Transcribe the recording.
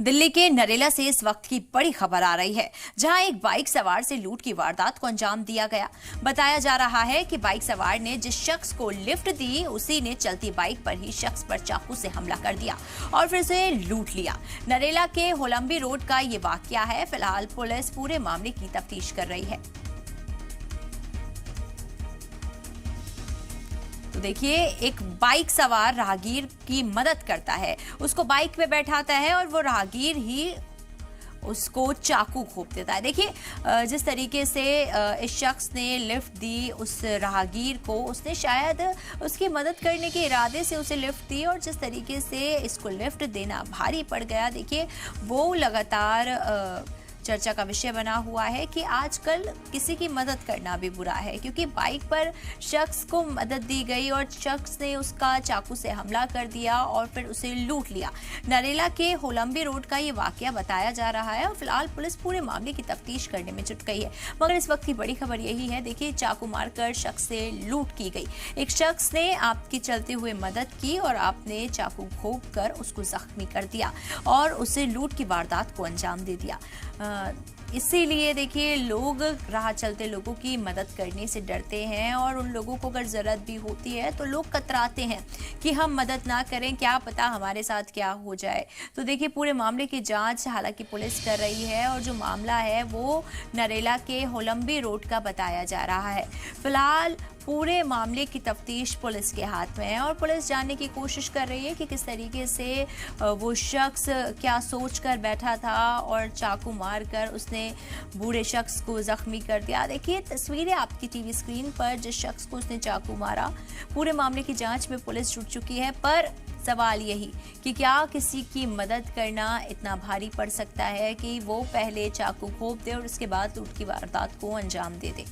दिल्ली के नरेला से इस वक्त की बड़ी खबर आ रही है, जहां एक बाइक सवार से लूट की वारदात को अंजाम दिया गया। बताया जा रहा है कि बाइक सवार ने जिस शख्स को लिफ्ट दी, उसी ने चलती बाइक पर ही शख्स पर चाकू से हमला कर दिया और फिर उसे लूट लिया। नरेला के होलंबी रोड का ये वाकया है। फिलहाल पुलिस पूरे मामले की तफ्तीश कर रही है। तो देखिए, एक बाइक सवार राहगीर की मदद करता है, उसको बाइक पे बैठाता है और वो राहगीर ही उसको चाकू घोंप देता है। देखिए, जिस तरीके से इस शख्स ने लिफ्ट दी उस राहगीर को, उसने शायद उसकी मदद करने के इरादे से उसे लिफ्ट दी और जिस तरीके से इसको लिफ्ट देना भारी पड़ गया। देखिए, वो लगातार चर्चा का विषय बना हुआ है कि आजकल किसी की मदद करना भी बुरा है, क्योंकि बाइक पर शख्स को मदद दी गई और शख्स ने उसका चाकू से हमला कर दिया और फिर उसे लूट लिया। नरेला के होलंबी रोड का ये वाकया बताया जा रहा है और फिलहाल पुलिस पूरे मामले की तफ्तीश करने में जुट गई है। मगर इस वक्त की बड़ी खबर यही है, देखिए, चाकू मारकर शख्स से लूट की गई। एक शख्स ने आपकी चलते हुए मदद की और आपने चाकू घोंप कर उसको जख्मी कर दिया और उसे लूट की वारदात को अंजाम दे दिया। इसीलिए देखिए, लोग राह चलते लोगों की मदद करने से डरते हैं और उन लोगों को अगर ज़रूरत भी होती है तो लोग कतराते हैं कि हम मदद ना करें, क्या पता हमारे साथ क्या हो जाए। तो देखिए, पूरे मामले की जांच हालांकि पुलिस कर रही है और जो मामला है वो नरेला के होलंबी रोड का बताया जा रहा है। फिलहाल पूरे मामले की तफ्तीश पुलिस के हाथ में है और पुलिस जानने की कोशिश कर रही है कि किस तरीके से वो शख्स क्या सोच कर बैठा था और चाकू मारकर उसने बूढ़े शख्स को जख्मी कर दिया। देखिए, तस्वीरें आपकी टीवी स्क्रीन पर, जिस शख्स को उसने चाकू मारा। पूरे मामले की जांच में पुलिस जुट चुकी है, पर सवाल यही कि क्या किसी की मदद करना इतना भारी पड़ सकता है कि वो पहले चाकू घोंप दे और उसके बाद लूट की वारदात को अंजाम दे दे।